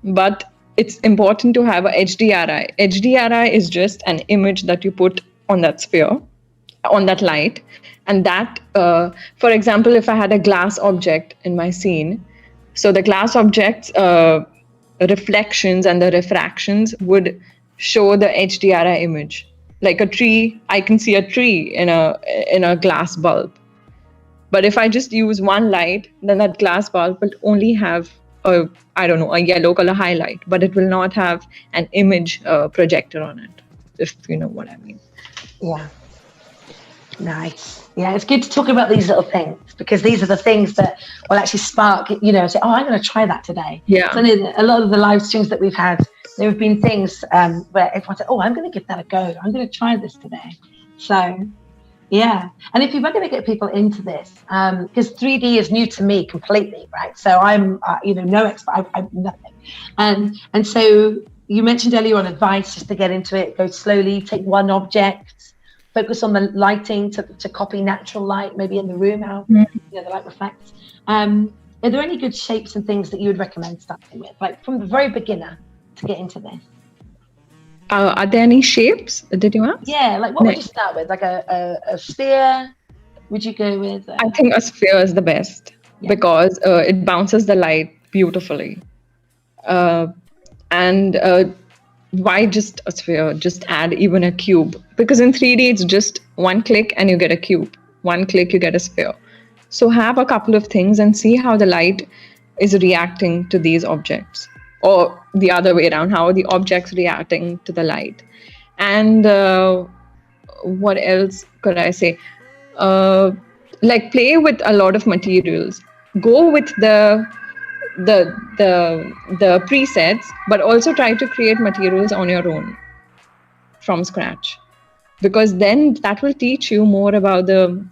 But it's important to have a HDRI. HDRI is just an image that you put on that sphere, on that light. And that, for example, if I had a glass object in my scene, So the glass objects, reflections and the refractions would show the HDRI image. Like a tree, I can see a tree in a glass bulb. But if I just use one light, then that glass bulb will only have a yellow color highlight, but it will not have an image projector on it, if you know what I mean. Yeah. Nice. Yeah, it's good to talk about these little things because these are the things that will actually spark, say, oh, I'm going to try that today. Yeah. So a lot of the live streams that we've had, there have been things where everyone said, oh, I'm going to give that a go. I'm going to try this today. So, yeah. And if you were going to get people into this, because 3D is new to me completely, right? So I'm, no expert, I'm nothing. And so you mentioned earlier on advice just to get into it, go slowly, take one object, focus on the lighting to copy natural light, maybe in the room, how the light reflects. Are there any good shapes and things that you would recommend starting with, like from the very beginner to get into this? Are there any shapes? Did you ask? Yeah, like what would you start with? Like a sphere? Would you go with? I think a sphere is the best because it bounces the light beautifully. Why just a sphere? Just add even a cube. Because in 3D, it's just one click and you get a cube. One click, you get a sphere. So have a couple of things and see how the light is reacting to these objects. Or the other way around, how are the objects reacting to the light? And what else could I say? Like play with a lot of materials. Go with the presets, but also try to create materials on your own from scratch, because then that will teach you more about the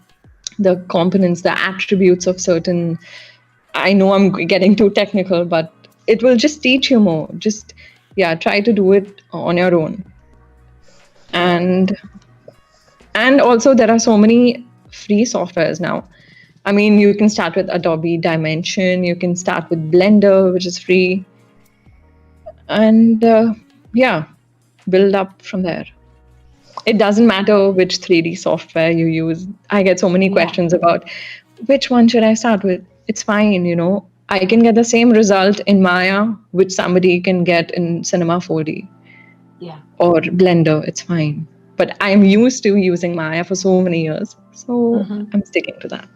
components, the attributes of certain. I know I'm getting too technical, but it will just teach you more. Just try to do it on your own. And also there are so many free softwares now. I mean, you can start with Adobe Dimension, you can start with Blender, which is free. And build up from there. It doesn't matter which 3D software you use. I get so many questions about which one should I start with. It's fine, I can get the same result in Maya, which somebody can get in Cinema 4D. Yeah. Or Blender, it's fine. But I'm used to using Maya for so many years. So I'm sticking to that.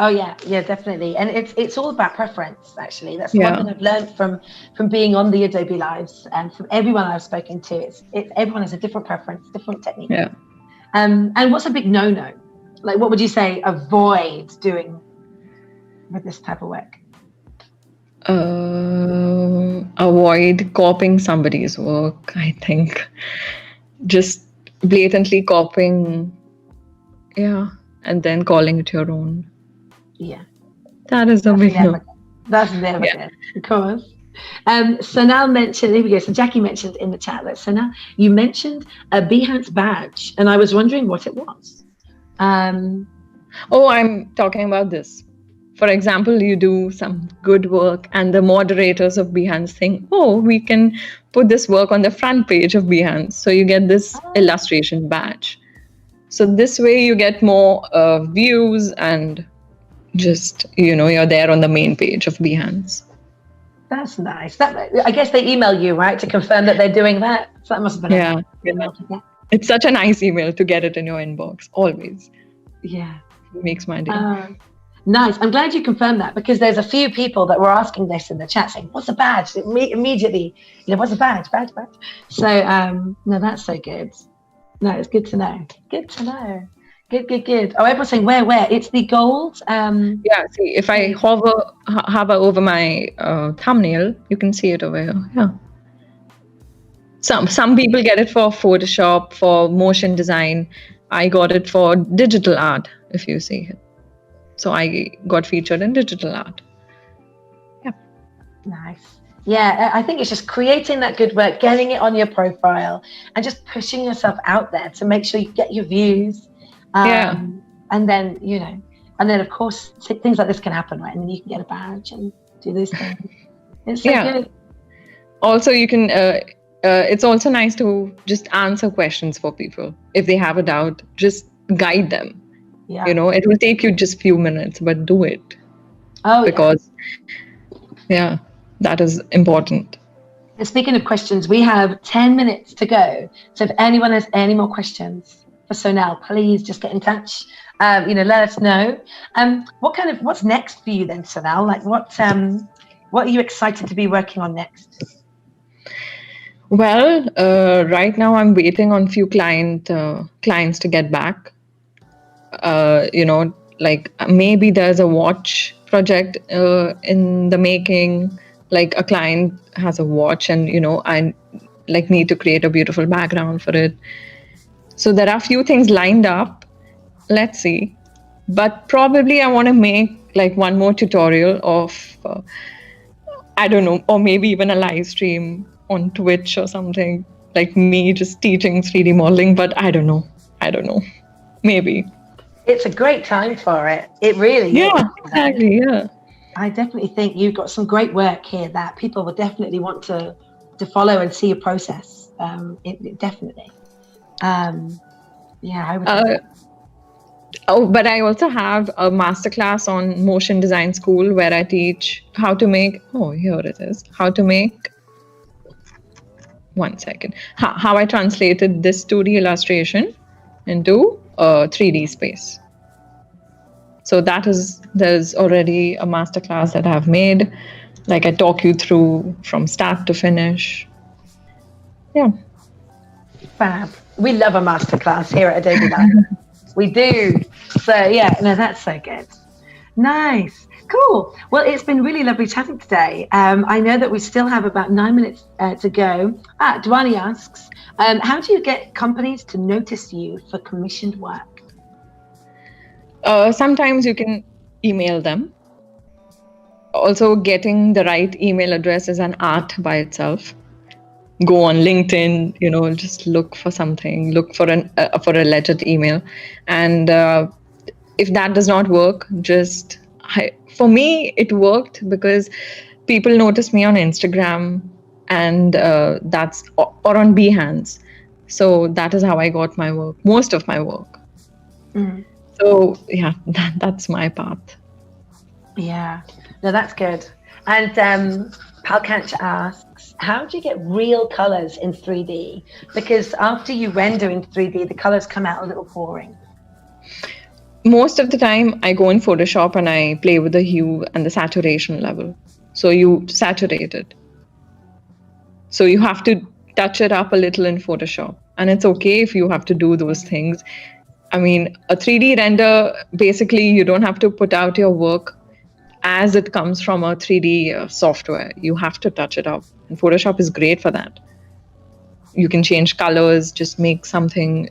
Oh yeah, definitely. And it's all about preference, actually. That's one thing I've learned from being on the Adobe Lives and from everyone I've spoken to. It's everyone has a different preference, different technique. Yeah. And what's a big no-no? Like, what would you say avoid doing with this type of work? Avoid copying somebody's work, I think. Just blatantly copying, and then calling it your own. Yeah. That is a big no. That's never good, of course. Sonal mentioned, here we go. So Jackie mentioned in the chat that Sonal, you mentioned a Behance badge, and I was wondering what it was. I'm talking about this. For example, you do some good work and the moderators of Behance think, we can put this work on the front page of Behance. So you get this illustration badge. So this way you get more views and just, you're there on the main page of Behance. That's nice. I guess they email you, right, to confirm that they're doing that. So that must have been email. It's such a nice email to get it in your inbox, always. Yeah. It makes my day. Nice. I'm glad you confirmed that, because there's a few people that were asking this in the chat saying, what's a badge? Immediately, what's a badge? Badge. So, no, that's so good. No, it's good to know. Good to know. Good. Oh, everyone's saying where? It's the gold. See, if I hover over my thumbnail, you can see it over here. Yeah. Some people get it for Photoshop, for motion design. I got it for digital art, if you see it. So I got featured in digital art. Yeah. Nice. Yeah, I think it's just creating that good work, getting it on your profile, and just pushing yourself out there to make sure you get your views. And then, and then of course things like this can happen, right? And then you can get a badge and do those things. It's so good. Also, you can. It's also nice to just answer questions for people if they have a doubt. Just guide them. Yeah. It will take you just few minutes, but do it. Because Yeah, that is important. And speaking of questions, we have 10 minutes to go. So if anyone has any more questions for Sonal, please just get in touch. Let us know. What's next for you then, Sonal? Like what are you excited to be working on next? Well, right now I'm waiting on few clients to get back. Like maybe there's a watch project in the making. Like a client has a watch, and I like need to create a beautiful background for it. So there are a few things lined up. Let's see. But probably I want to make like one more tutorial of I don't know, or maybe even a live stream on Twitch or something, like me just teaching 3D modeling, but I don't know. Maybe. It's a great time for it. It really is. Yeah, exactly. Yeah. I definitely think you've got some great work here that people will definitely want to follow and see your process. Definitely. I would. But I also have a masterclass on Motion Design School where I teach how to make. Oh, here it is. How to make. One second. How I translated this 2D illustration into a 3D space. So there's already a masterclass that I've made. Like I talk you through from start to finish. Yeah. Fab. We love a masterclass here at Adobe UK. We do. So yeah, no, that's so good. Nice. Cool. Well, it's been really lovely chatting today. I know that we still have about 9 minutes to go. Dwani asks, how do you get companies to notice you for commissioned work? Sometimes you can email them. Also, getting the right email address is an art by itself. Go on LinkedIn, just look for something, look for a legit email. And if that does not work, for me, it worked because people noticed me on Instagram and or on Behance. So that is how I got my work, most of my work. Mm. So yeah, that's my path. Yeah, no, that's good. And Palkanch asks, how do you get real colors in 3D? Because after you render in 3D, the colors come out a little boring. Most of the time, I go in Photoshop and I play with the hue and the saturation level. So you saturate it. So you have to touch it up a little in Photoshop. And it's okay if you have to do those things. I mean, a 3D render, basically, you don't have to put out your work as it comes from a 3D software. You have to touch it up. And Photoshop is great for that. You can change colors, just make something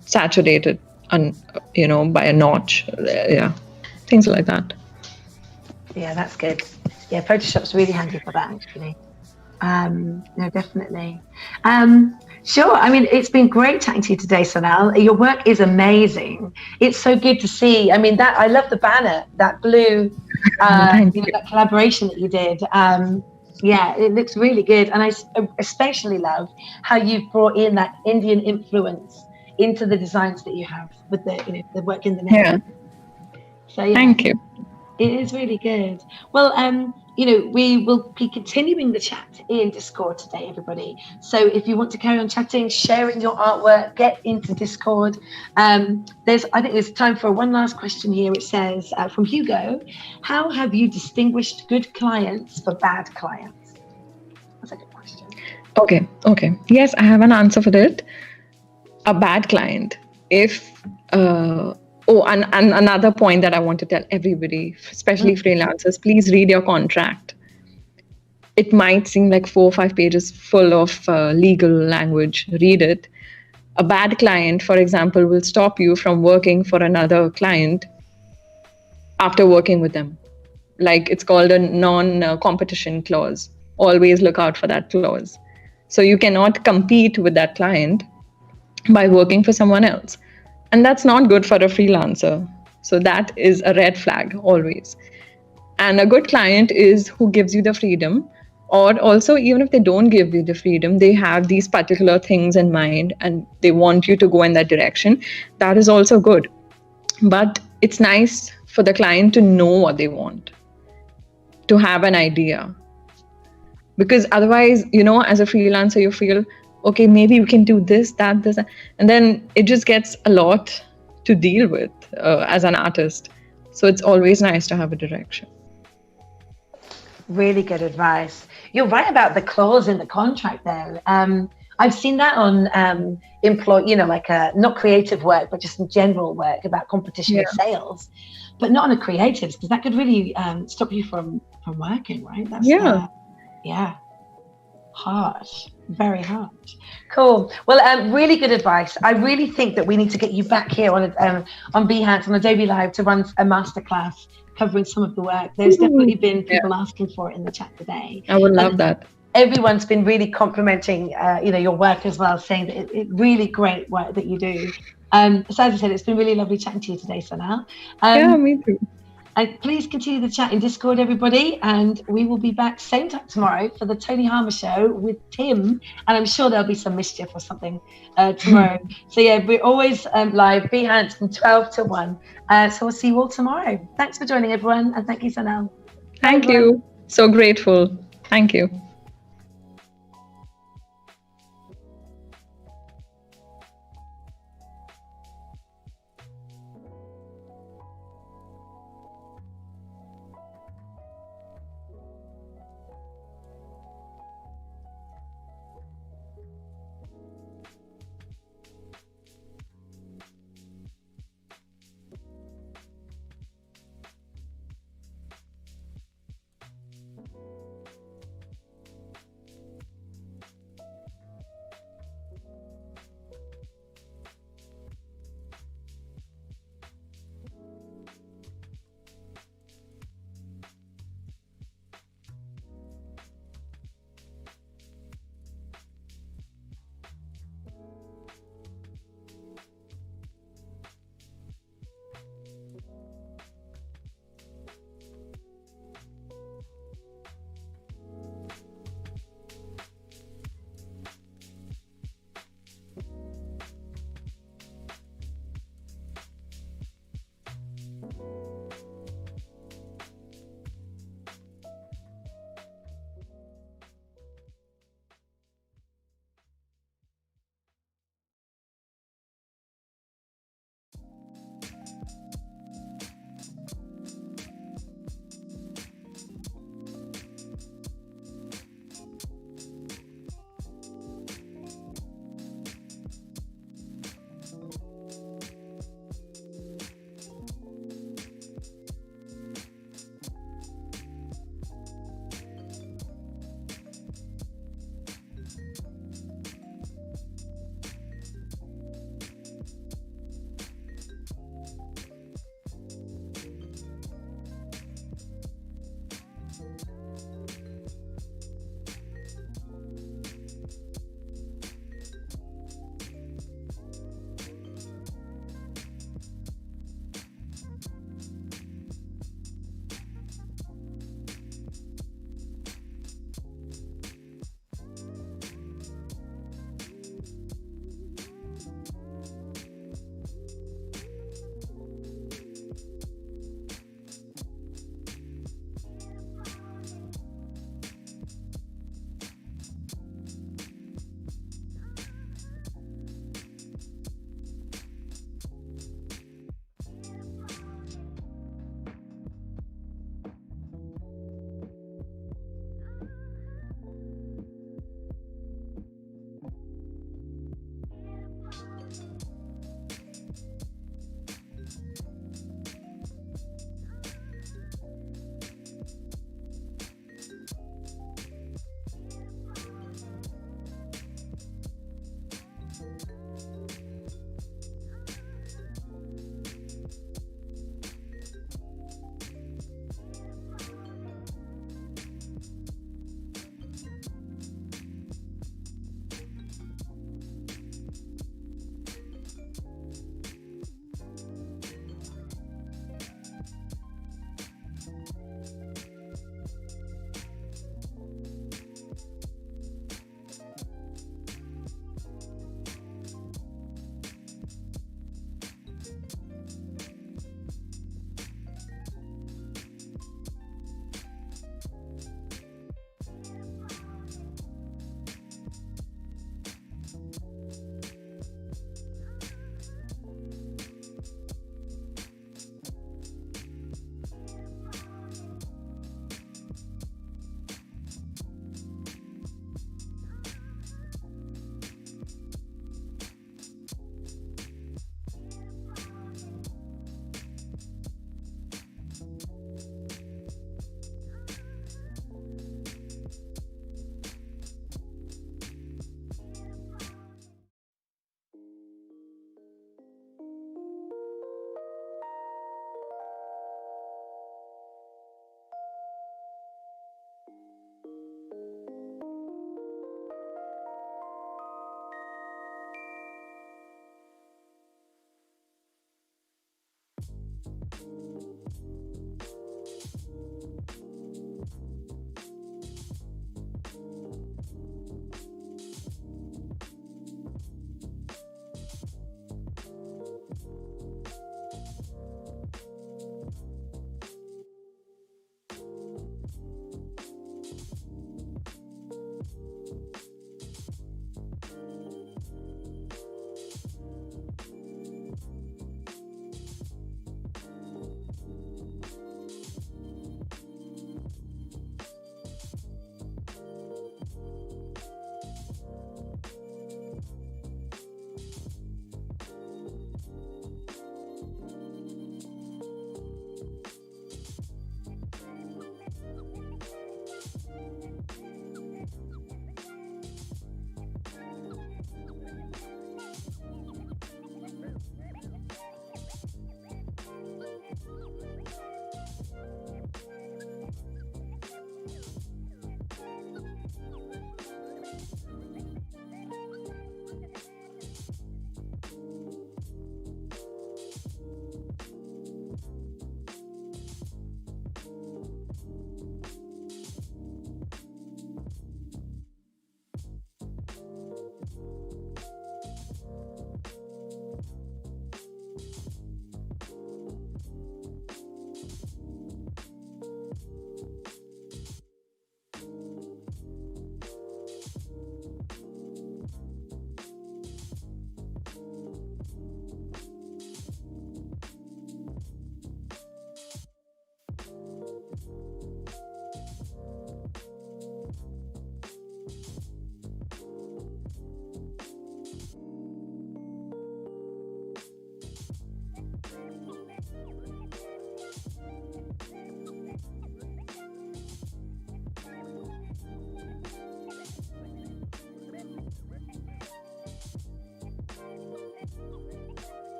saturated, by a notch. Yeah, things like that. Yeah, that's good. Yeah, Photoshop's really handy for that, actually. No, definitely. Sure. I mean, it's been great chatting to you today, Sonal. Your work is amazing. It's so good to see. I mean, I love the banner, that blue, that collaboration that you did. Yeah, it looks really good. And I especially love how you've brought in that Indian influence into the designs that you have with the work in the net. Yeah. So, yeah. Thank you. It is really good. Well, we will be continuing the chat in Discord today, everybody. So if you want to carry on chatting, sharing your artwork, get into Discord. I think there's time for one last question here. It says from Hugo, how have you distinguished good clients for bad clients? That's a good question. Okay. Yes, I have an answer for that. A bad client. And another point that I want to tell everybody, especially freelancers, please read your contract. It might seem like 4 or 5 pages full of legal language. Read it. A bad client, for example, will stop you from working for another client after working with them. Like it's called a non-competition clause. Always look out for that clause. So you cannot compete with that client by working for someone else. And that's not good for a freelancer. So that is a red flag always. And a good client is who gives you the freedom, or also even if they don't give you the freedom, they have these particular things in mind and they want you to go in that direction. That is also good. But it's nice for the client to know what they want. to have an idea. Because otherwise, as a freelancer, you feel, okay, maybe we can do this, this, and then it just gets a lot to deal with as an artist. So it's always nice to have a direction. Really good advice. You're right about the clause in the contract, though. I've seen that on like not creative work, but just in general work about competition with sales, but not on the creatives, because that could really stop you from working, right? That's harsh, very harsh. Cool. Well, really good advice. I really think that we need to get you back here on Behance on Adobe Live to run a masterclass covering some of the work. There's definitely been people asking for it in the chat today. I would love that. Everyone's been really complimenting, your work as well, saying that it really great work that you do. So as I said, it's been really lovely chatting to you today, Sonal. Yeah, me too. And please continue the chat in Discord, everybody. And we will be back same time tomorrow for the Tony Harmer Show with Tim. And I'm sure there'll be some mischief or something tomorrow. So yeah, we're always live, Behance from 12 to 1. So we'll see you all tomorrow. Thanks for joining, everyone. And thank you, Sonal. Thank you. So grateful. Thank you.